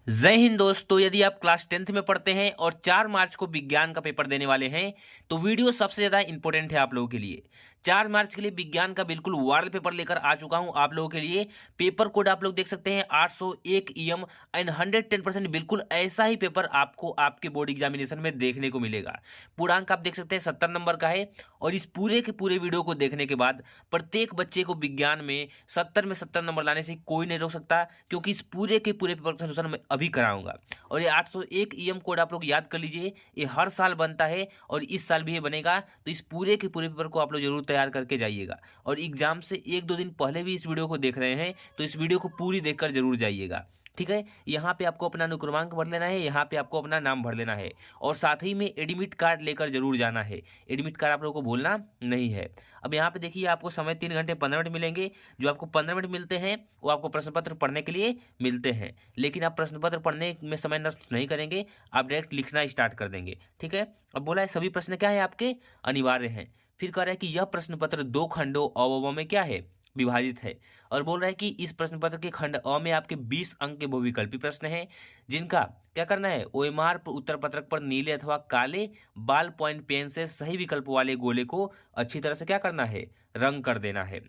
जय हिंद दोस्तों। यदि आप क्लास 10th में पढ़ते हैं और 4 मार्च को विज्ञान का पेपर देने वाले हैं तो वीडियो सबसे ज़्यादा इंपॉर्टेंट है आप लोगों के लिए। 4 मार्च के लिए विज्ञान का बिल्कुल वार्ड पेपर लेकर आ चुका हूं आप लोगों के लिए। पेपर कोड आप लोग देख सकते हैं 801 EM एंड 110% बिल्कुल ऐसा ही पेपर आपको आपके बोर्ड एग्जामिनेशन में देखने को मिलेगा। पूर्णांक आप देख सकते हैं 70 नंबर का है और इस पूरे के पूरे वीडियो को देखने के बाद प्रत्येक बच्चे को विज्ञान में 70 में 70 नंबर लाने से कोई नहीं रोक सकता, क्योंकि इस पूरे के पूरे पेपर का सोल्यूशन मैं अभी कराऊंगा। और ये 801 EM कोड आप लोग याद कर लीजिए, ये हर साल बनता है और इस साल भी ये बनेगा। तो इस पूरे के पूरे पेपर को आप लोग जरूर तैयार करके जाइएगा। और एग्जाम से 1-2 दिन पहले भी इस वीडियो को देख रहे हैं तो इस वीडियो को पूरी देखकर जरूर जाइएगा, ठीक है। यहाँ पे आपको अपना अनुक्रमांक भर लेना है, यहाँ पे आपको अपना नाम भर लेना है और साथ ही में एडमिट कार्ड लेकर जरूर जाना है। एडमिट कार्ड आप लोगों को भूलना नहीं है। अब यहाँ पे देखिए, आपको समय 3 घंटे 15 मिनट मिलेंगे। जो आपको 15 मिनट मिलते हैं वो आपको प्रश्न पत्र पढ़ने के लिए मिलते हैं, लेकिन आप प्रश्न पत्र पढ़ने में समय नष्ट नहीं करेंगे, आप डायरेक्ट लिखना स्टार्ट कर देंगे, ठीक है। अब बोला है सभी प्रश्न क्या है आपके अनिवार्य हैं। फिर कह रहा है कि यह प्रश्न पत्र 2 खंडों अ में क्या है, विभाजित है। और बोल रहा है कि इस प्रश्न पत्र के खंड अ में आपके 20 अंक के बहुविकल्पी प्रश्न हैं, जिनका क्या करना है, ओएमआर उत्तर पत्रक पर नीले अथवा काले बाल पॉइंट पेन से सही विकल्प वाले गोले को अच्छी तरह से क्या करना है, रंग कर देना है।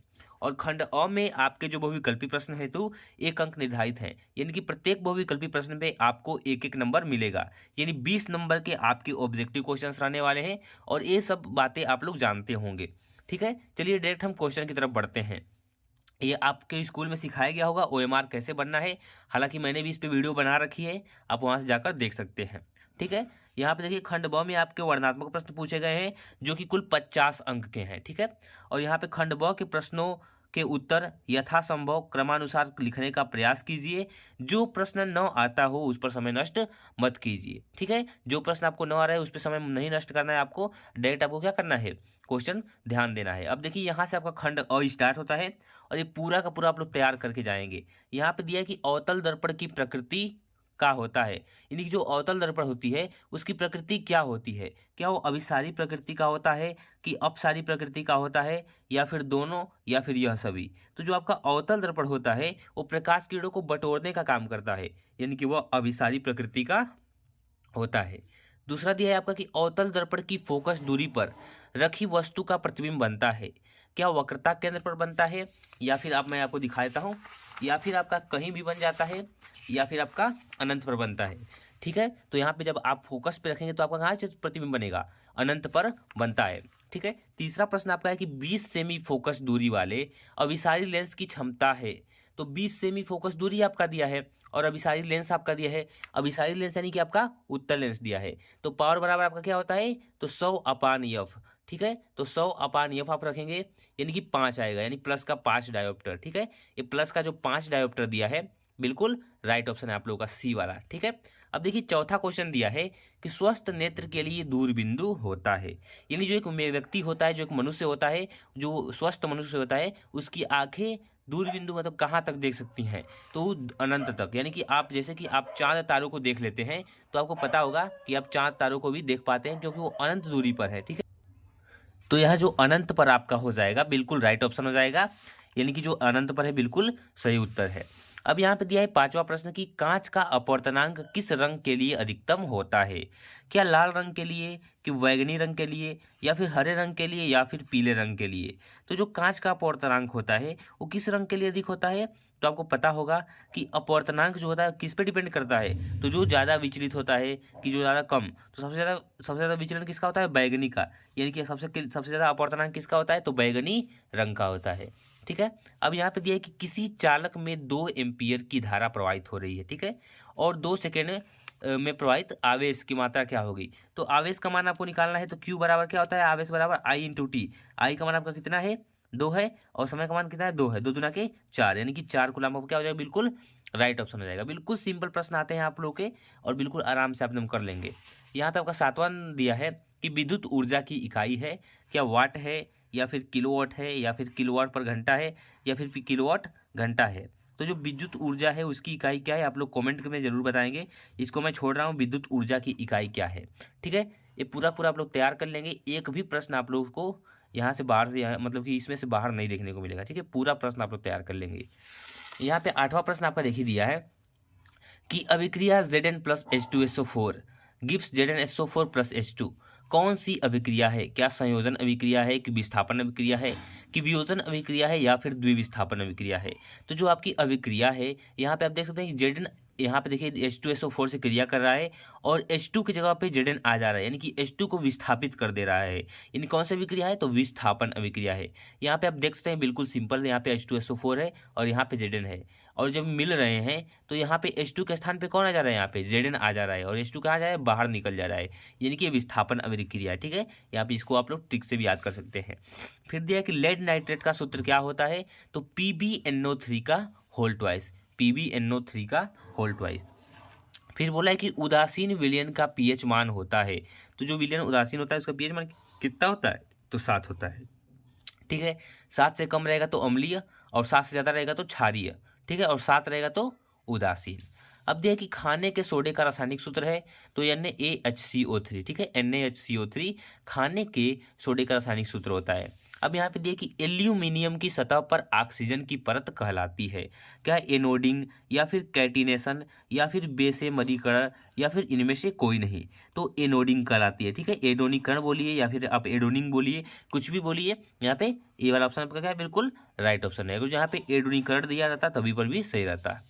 और खंड अ में आपके जो बहुविकल्पी प्रश्न हेतु 1 अंक निर्धारित हैं, यानी कि प्रत्येक बहुविकल्पी प्रश्न पे आपको 1-1 नंबर मिलेगा, यानी 20 नंबर के आपके ऑब्जेक्टिव क्वेश्चंस रहने वाले हैं। और ये सब बातें आप लोग जानते होंगे, ठीक है। चलिए डायरेक्ट हम क्वेश्चन की तरफ बढ़ते हैं। ये आपके स्कूल में सिखाया गया होगा ओएमआर कैसे बनना है, हालांकि मैंने भी इस पे वीडियो बना रखी है, आप वहां से जाकर देख सकते हैं, ठीक है। यहाँ पे देखिए खंड ब में आपके वर्णनात्मक प्रश्न पूछे गए हैं जो कि कुल 50 अंक के हैं, ठीक है। और यहाँ पे खंड ब के प्रश्नों के उत्तर यथासंभव क्रमानुसार लिखने का प्रयास कीजिए। जो प्रश्न न आता हो उस पर समय नष्ट मत कीजिए, ठीक है। जो प्रश्न आपको न आ रहा है उस पर समय नहीं नष्ट करना है, आपको डायरेक्ट आपको क्या करना है, क्वेश्चन ध्यान देना है। अब देखिए यहाँ से आपका खंड अ स्टार्ट होता है और ये पूरा का पूरा आप लोग तैयार करके जाएंगे। यहाँ पे दिया है कि अवतल दर्पण की प्रकृति का होता है, यानी कि जो अवतल दर्पण होती है उसकी प्रकृति क्या होती है, क्या वो अभिसारी प्रकृति का होता है कि अपसारी प्रकृति का होता है, या फिर दोनों, या फिर यह सभी। तो जो आपका अवतल दर्पण होता है वो प्रकाश किरणों को बटोरने का काम करता है, यानी कि वह अभिसारी प्रकृति का होता है। दूसरा दिया है आपका कि अवतल दर्पण की फोकस दूरी पर रखी वस्तु का प्रतिबिंब बनता है, क्या वक्रता केंद्र पर बनता है, या फिर मैं आपको दिखा देता हूँ, या फिर आपका कहीं भी बन जाता है, या फिर आपका अनंत पर बनता है, ठीक है। तो यहाँ पे जब आप फोकस पे रखेंगे तो आपका कहाँ से प्रतिबिंब बनेगा, अनंत पर बनता है, ठीक है। तीसरा प्रश्न आपका है कि 20 सेमी फोकस दूरी वाले अभिसारी लेंस की क्षमता है। तो 20 सेमी फोकस दूरी आपका दिया है और अभिसारी लेंस आपका दिया है। अभिसारी लेंस यानी कि आपका उत्तल लेंस दिया है, तो पावर बराबर आपका क्या होता है, तो 100/f, ठीक है। तो 100/f आप रखेंगे यानी कि 5 आएगा, यानी प्लस का 5 डायोप्टर, ठीक है। ये प्लस का जो 5 डायोप्टर दिया है बिल्कुल राइट ऑप्शन है आप लोगों का सी वाला, ठीक है। अब देखिए चौथा क्वेश्चन दिया है कि स्वस्थ नेत्र के लिए दूरबिंदु होता है, यानी जो एक व्यक्ति होता है, जो एक मनुष्य होता है, जो स्वस्थ मनुष्य होता है, उसकी आंखें दूरबिंदु मतलब कहाँ तक देख सकती हैं, तो अनंत तक। यानी कि आप जैसे कि आप चांद तारों को देख लेते हैं तो आपको पता होगा कि आप चांद तारों को भी देख पाते हैं, क्योंकि वो अनंत दूरी पर है, ठीक है। तो यह जो अनंत पर आपका हो जाएगा बिल्कुल राइट ऑप्शन हो जाएगा, यानी कि जो अनंत पर है बिल्कुल सही उत्तर है। अब यहाँ पे दिया है पांचवा प्रश्न कि कांच का अपवर्तनांक किस रंग के लिए अधिकतम होता है, क्या लाल रंग के लिए, कि बैगनी रंग के लिए, या फिर हरे रंग के लिए, या फिर पीले रंग के लिए। तो जो कांच का अपवर्तनांक होता है वो किस रंग के लिए अधिक होता है, तो आपको पता होगा कि अपवर्तनांक जो होता है किस पे डिपेंड करता है, तो जो ज़्यादा विचलित होता है कि जो ज़्यादा कम, तो सबसे ज़्यादा विचलन किसका होता है, बैगनी का, यानी कि सबसे ज़्यादा अपवर्तनांक किसका होता है, तो बैगनी रंग का होता है, ठीक है। अब यहाँ पे दिया है कि किसी चालक में 2 एम्पियर की धारा प्रवाहित हो रही है, ठीक है, और 2 सेकेंड में प्रवाहित आवेश की मात्रा क्या होगी। तो आवेश का मान आपको निकालना है, तो Q बराबर क्या होता है, आवेश बराबर I/T। आई का मान आपका कितना है, 2 है, और समय का मान कितना है, 2 है, 2 दूना के 4, यानी कि 4 कूलम आपको क्या हो जाएगा, बिल्कुल राइट ऑप्शन हो जाएगा। बिल्कुल सिंपल प्रश्न आते हैं आप लोग के और बिल्कुल आराम से आप लोग कर लेंगे। यहाँ पे आपका 7वां दिया है कि विद्युत ऊर्जा की इकाई है, क्या वाट है, या फिर किलोवाट है, या फिर किलोवाट पर घंटा है, या फिर किलोवाट घंटा है। तो जो विद्युत ऊर्जा है उसकी इकाई क्या है, आप लोग कमेंट में जरूर बताएंगे। इसको मैं छोड़ रहा हूँ, विद्युत ऊर्जा की इकाई क्या है, ठीक है। ये पूरा पूरा आप लोग तैयार कर लेंगे, एक भी प्रश्न आप लोग को यहाँ से बाहर से मतलब कि इसमें से बाहर नहीं देखने को मिलेगा, ठीक है। पूरा प्रश्न आप लोग तैयार कर लेंगे। यहाँ पे 8वां प्रश्न आपका देखिए दिया है कि अभिक्रिया Zn plus H2SO4 gives ZnSO4 plus H2 कौन सी अभिक्रिया है? क्या संयोजन अभिक्रिया है, कि विस्थापन अभिक्रिया है, कि वियोजन अभिक्रिया है, या फिर द्विविस्थापन अभिक्रिया है? तो जो आपकी अभिक्रिया है यहाँ पे आप देख सकते हैं कि Zn यहाँ पे देखिए H2SO4 से क्रिया कर रहा है और H2 की जगह पे Zn आ जा रहा है, यानी कि H2 को विस्थापित कर दे रहा है। यानी कौन सी अभिक्रिया है? तो विस्थापन अभिक्रिया है। यहाँ पे आप देख सकते हैं बिल्कुल सिंपल, यहाँ पे H2SO4 है और यहाँ पे Zn है, और जब मिल रहे हैं तो यहाँ पे H2 के स्थान पे कौन आ जा रहा है? यहाँ पे Zn आ जा रहा है, और H2 कहाँ जा रहा है? बाहर निकल जा रहा है, यानी कि विस्थापन अभिक्रिया है। ठीक है, यहाँ पे इसको आप लोग ट्रिक से भी याद कर सकते हैं। फिर दिया कि लेड नाइट्रेट का सूत्र क्या होता है? तो PbNO3 का होल ट्वाइस, PbNO3 का होल ट्वाइस। फिर बोला है कि उदासीन विलयन का पीएच मान होता है। तो जो विलयन उदासीन होता है उसका पीएच मान कितना होता है? तो 7 होता है। ठीक है, 7 से कम रहेगा तो अम्लीय, और 7 से ज़्यादा रहेगा तो क्षारीय। ठीक है, और 7 रहेगा तो उदासीन। अब देखिए कि खाने के सोडे का रासायनिक सूत्र है तो NaHCO3। ठीक है, NaHCO3 खाने के सोडे का रासायनिक सूत्र होता है। अब यहाँ पे देखिए कि एल्यूमिनियम की सतह पर ऑक्सीजन की परत कहलाती है। क्या? एनोडिंग, या फिर कैटिनेशन, या फिर बेसेमरीकरण, या फिर इनमें से कोई नहीं। तो एनोडिंग कहलाती है। ठीक है, एडोनीकरण बोलिए या फिर आप एडोनिंग बोलिए, कुछ भी बोलिए। यहाँ पे ए वाला ऑप्शन आपका क्या है? बिल्कुल राइट ऑप्शन है। अगर यहाँ पे एडोनीकरण दिया रहता तभी पर भी सही रहता।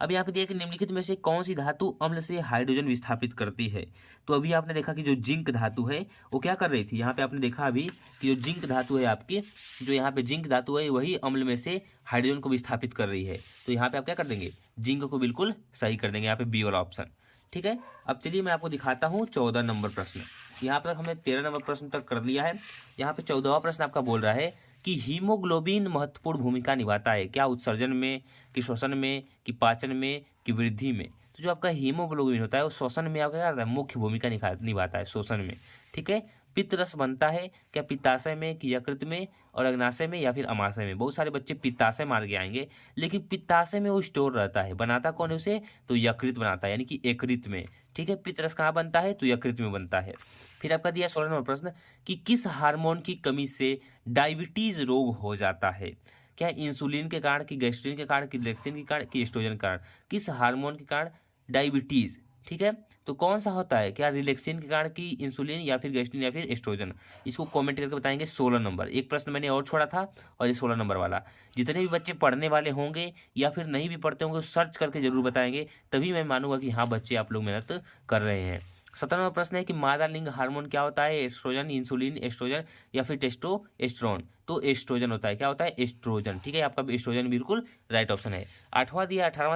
अब यहाँ पे देखिए कि निम्नलिखित में से कौन सी धातु अम्ल से हाइड्रोजन विस्थापित करती है? तो अभी आपने देखा कि जो जिंक धातु है वो क्या कर रही थी? यहाँ पे आपने देखा अभी कि जो जिंक धातु है आपकी, जो यहाँ पे जिंक धातु है वही अम्ल में से हाइड्रोजन को विस्थापित कर रही है। तो यहाँ पे आप क्या कर देंगे? जिंक को बिल्कुल सही कर देंगे, यहाँ पे बी वाला ऑप्शन। ठीक है, अब चलिए मैं आपको दिखाता हूँ 14 नंबर प्रश्न। यहाँ पर हमने 13 नंबर प्रश्न तक कर लिया है। यहाँ पे 14वां प्रश्न आपका बोल रहा है कि हीमोग्लोबिन महत्वपूर्ण भूमिका निभाता है। क्या? उत्सर्जन में, कि श्वसन में, कि पाचन में, कि वृद्धि में? तो जो आपका हीमोग्लोबिन होता है वो श्वसन में आपका क्या करता है? मुख्य भूमिका निभाता है श्वसन में। ठीक है, पित्त रस बनता है क्या? पित्ताशय में, कि यकृत में, और अग्नाशय में, या फिर अमाशय में? बहुत सारे बच्चे पित्ताशय मार के आएंगे, लेकिन पित्ताशय में वो स्टोर रहता है। बनाता कौन है उसे? तो यकृत बनाता है, यानी कि यकृत में। ठीक है, पित्त रस कहाँ बनता है? तो यकृत में बनता है। फिर आपका दिया 16 नंबर प्रश्न कि किस हार्मोन की कमी से डायबिटीज रोग हो जाता है? क्या? इंसुलिन के कारण, कि गैस्ट्रिन के कारण, कि लेक्टिन के कारण, कि एस्ट्रोजन के कारण? किस हार्मोन के कारण डायबिटीज? ठीक है, तो कौन सा होता है? क्या रिलैक्सिन के कारण, कि इंसुलिन, या फिर गैस्ट्रिन, या फिर एस्ट्रोजन? इसको कमेंट करके बताएंगे। 16 नंबर एक प्रश्न मैंने और छोड़ा था, और ये 16 नंबर वाला। जितने भी बच्चे पढ़ने वाले होंगे या फिर नहीं भी पढ़ते होंगे सर्च करके जरूर बताएंगे, तभी मैं मानूंगा कि हाँ बच्चे आप लोग मेहनत कर रहे हैं। 17वां प्रश्न है कि मादा लिंग हार्मोन क्या होता है? एस्ट्रोजन, इंसुलिन, एस्ट्रोजन, या फिर टेस्टोस्टेरोन? तो एस्ट्रोजन होता है। क्या होता है? एस्ट्रोजन। ठीक है, आपका एस्ट्रोजन बिल्कुल राइट ऑप्शन है। 18वां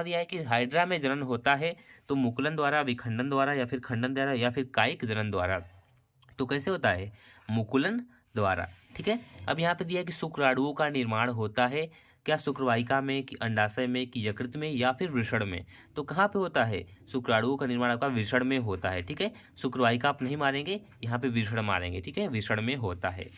दिया है कि हाइड्रा में जनन होता है तो मुकुलन द्वारा, विखंडन द्वारा, या फिर खंडन द्वारा, या फिर कायिक जनन द्वारा? तो कैसे होता है? मुकुलन द्वारा। ठीक है, अब यहाँ पे दिया है कि शुक्राणुओं का निर्माण होता है क्या? शुक्रवाहिका में, कि अंडाशय में, कि यकृत में, या फिर वृषण में? तो कहाँ पे होता है? शुक्राणुओं का निर्माण आपका वृषण में होता है। ठीक है, शुक्रवाहिका आप नहीं मारेंगे, यहाँ पे वृषण मारेंगे। ठीक है, वृषण में होता है।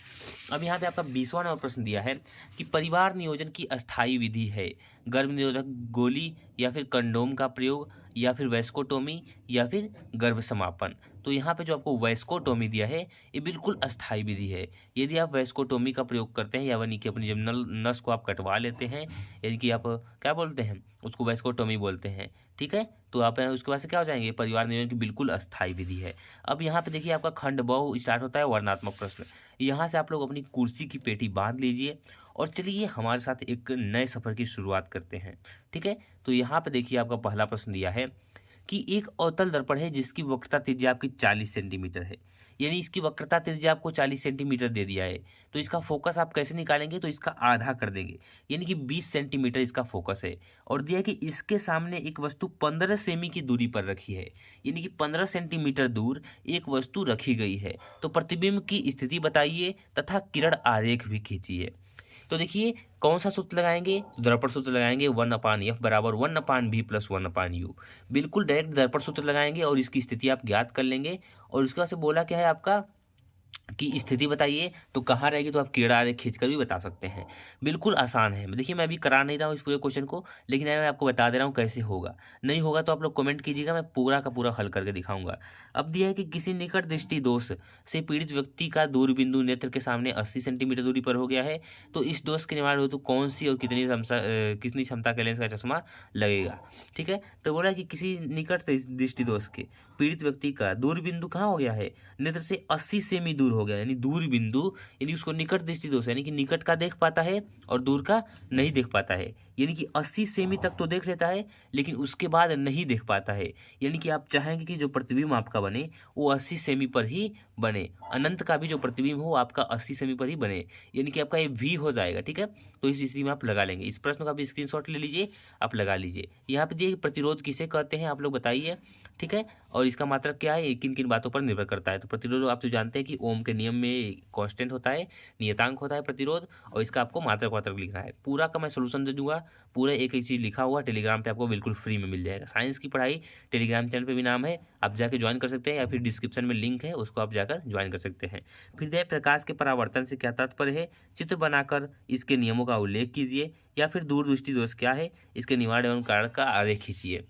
अब यहाँ पे आपका 20वां नंबर प्रश्न दिया है कि परिवार नियोजन की अस्थायी विधि है। गर्भ निरोधक गोली, या फिर कंडोम का प्रयोग, या फिर वैस्कोटोमी, या फिर गर्भ समापन? तो यहाँ पे जो आपको वैस्कोटोमी दिया है ये बिल्कुल अस्थायी विधि है। यदि आप वैस्कोटोमी का प्रयोग करते हैं, यानी कि अपनी जब नस को आप कटवा लेते हैं, यानी कि आप क्या बोलते हैं उसको? वैस्कोटोमी बोलते हैं। ठीक है, तो आप उसके बाद से क्या हो जाएंगे? परिवार नियोजन की बिल्कुल अस्थायी विधि है। अब यहाँ पे देखिए आपका खंड बहु स्टार्ट होता है वर्णनात्मक प्रश्न। यहाँ से आप लोग अपनी कुर्सी की पेटी बांध लीजिए और चलिए हमारे साथ एक नए सफ़र की शुरुआत करते हैं। ठीक है, तो यहाँ पे देखिए आपका पहला प्रश्न दिया है कि एक अवतल दर्पण है जिसकी वक्रता त्रिज्या आपकी 40 सेंटीमीटर है, यानी इसकी वक्रता त्रिज्या आपको 40 सेंटीमीटर दे दिया है। तो इसका फोकस आप कैसे निकालेंगे? तो इसका आधा कर देंगे, यानी कि 20 सेंटीमीटर इसका फोकस है। और दिया है कि इसके सामने एक वस्तु 15 सेमी की दूरी पर रखी है, यानी कि 15 सेंटीमीटर दूर एक वस्तु रखी गई है। तो प्रतिबिंब की स्थिति बताइए तथा किरण आरेख भी खींचिए। तो देखिए कौन सा सूत्र लगाएंगे? दर्पण सूत्र लगाएंगे। 1/f बराबर 1/v प्लस 1/u। बिल्कुल डायरेक्ट दर्पण सूत्र लगाएंगे और इसकी स्थिति आप ज्ञात कर लेंगे। और उसके बाद से बोला क्या है आपका की स्थिति बताइए, तो कहाँ रहेगी, तो आप किनारे खींच कर भी बता सकते हैं। बिल्कुल आसान है। देखिए मैं अभी करा नहीं रहा हूँ इस पूरे क्वेश्चन को, लेकिन मैं आपको बता दे रहा हूँ कैसे होगा। नहीं होगा तो आप लोग कमेंट कीजिएगा, मैं पूरा का पूरा हल करके दिखाऊंगा। अब दिया है कि किसी निकट दृष्टि दोष से पीड़ित व्यक्ति का दूरबिंदु नेत्र के सामने 80 सेंटीमीटर दूरी पर हो गया है, तो इस दोष के निवारण हेतु कौन सी और कितनी क्षमता के लेंस का चश्मा लगेगा। ठीक है, तो बोला कि किसी निकट दृष्टि दोष के पीड़ित व्यक्ति का दूरबिंदु कहाँ हो गया है, नेत्र से 80 सेमी दूर हो गया, यानी दूर बिंदु, यानी उसको निकट दृष्टि दोष, यानी कि निकट का देख पाता है और दूर का नहीं देख पाता है। यानी कि 80 सेमी तक तो देख लेता है, लेकिन उसके बाद नहीं देख पाता है। यानी कि आप चाहेंगे कि जो प्रतिबिंब आपका बने वो 80 सेमी पर ही बने, अनंत का भी जो प्रतिबिंब हो आपका 80 सेमी पर ही बने, यानी कि आपका ये वी हो जाएगा। ठीक है, तो इस स्थिति में आप लगा लेंगे। इस प्रश्न का आप स्क्रीनशॉट ले लीजिए, आप लगा लीजिए। यहाँ पे दिए प्रतिरोध किसे कहते हैं, आप लोग बताइए। ठीक है, और इसका मात्रक क्या है, किन किन बातों पर निर्भर करता है। तो प्रतिरोध आप जो जानते हैं कि ओम के नियम में कांस्टेंट होता है, नियतांक होता है प्रतिरोध, और इसका आपको मात्रक लिखना है। पूरा का मैं सोल्यूशन दे दूंगा, पूरा एक एक चीज़ लिखा हुआ टेलीग्राम पे आपको बिल्कुल फ्री में मिल जाएगा। साइंस की पढ़ाई टेलीग्राम चैनल पे भी नाम है, आप जाके ज्वाइन कर सकते हैं, या फिर डिस्क्रिप्शन में लिंक है उसको आप जाकर ज्वाइन कर सकते हैं। फिर दे प्रकाश के परावर्तन से क्या तात्पर्य है, चित्र बनाकर इसके नियमों का उल्लेख कीजिए, या फिर दूरदृष्टि दोष क्या है, इसके निवारण एवं कारण का आरेख खींचिए।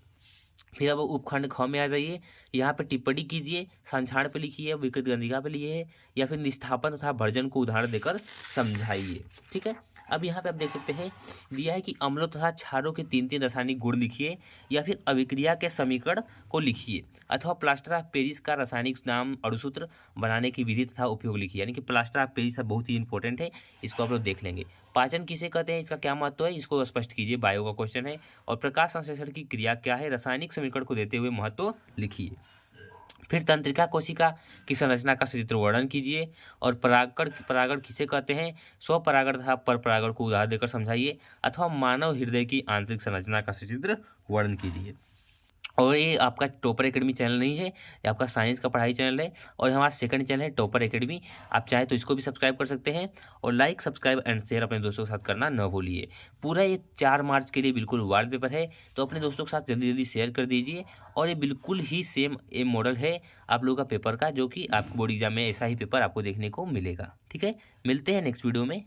फिर अब उपखंड ख में आ जाइए, यहाँ पे टिप्पणी कीजिए, संक्षारण पे लिखिए, विकृत गंधिका पे लिए, या फिर निष्ठापन तथा भर्जन को उदाहरण देकर समझाइए। ठीक है, अब यहाँ पे आप देख सकते हैं दिया है कि अम्लों तथा क्षारों के 3-3 रासायनिक गुण लिखिए, या फिर अभिक्रिया के समीकरण को लिखिए, अथवा प्लास्टर ऑफ पेरिस का रासायनिक नाम अणुसूत्र बनाने की विधि तथा उपयोग लिखिए। यानी कि प्लास्टर ऑफ पेरिस बहुत ही इंपॉर्टेंट है, इसको आप लोग देख लेंगे। पाचन किसे कहते हैं, इसका क्या महत्व है, इसको स्पष्ट कीजिए, बायो का क्वेश्चन है। और प्रकाश संश्लेषण की क्रिया क्या है, रासायनिक समीकरण को देते हुए महत्व लिखिए। फिर तंत्रिका कोशिका की संरचना का सचित्र वर्णन कीजिए। और परागण किसे कहते हैं, स्वपरागण तथा परपरागण को उदाहरण देकर समझाइए, अथवा मानव हृदय की आंतरिक संरचना का सचित्र वर्णन कीजिए। और ये आपका टॉपर एकेडमी चैनल नहीं है, ये आपका साइंस का पढ़ाई चैनल है, और हमारा सेकंड चैनल है टॉपर एकेडमी। आप चाहे तो इसको भी सब्सक्राइब कर सकते हैं, और लाइक सब्सक्राइब एंड शेयर अपने दोस्तों के साथ करना न भूलिए। पूरा ये 4 मार्च के लिए बिल्कुल वार्ड पेपर है, तो अपने दोस्तों के साथ जल्दी जल्दी शेयर कर दीजिए। और ये बिल्कुल ही सेम ए मॉडल है आप लोगों का पेपर का, जो कि आपको बोर्ड एग्जाम में ऐसा ही पेपर आपको देखने को मिलेगा। ठीक है, मिलते हैं नेक्स्ट वीडियो में।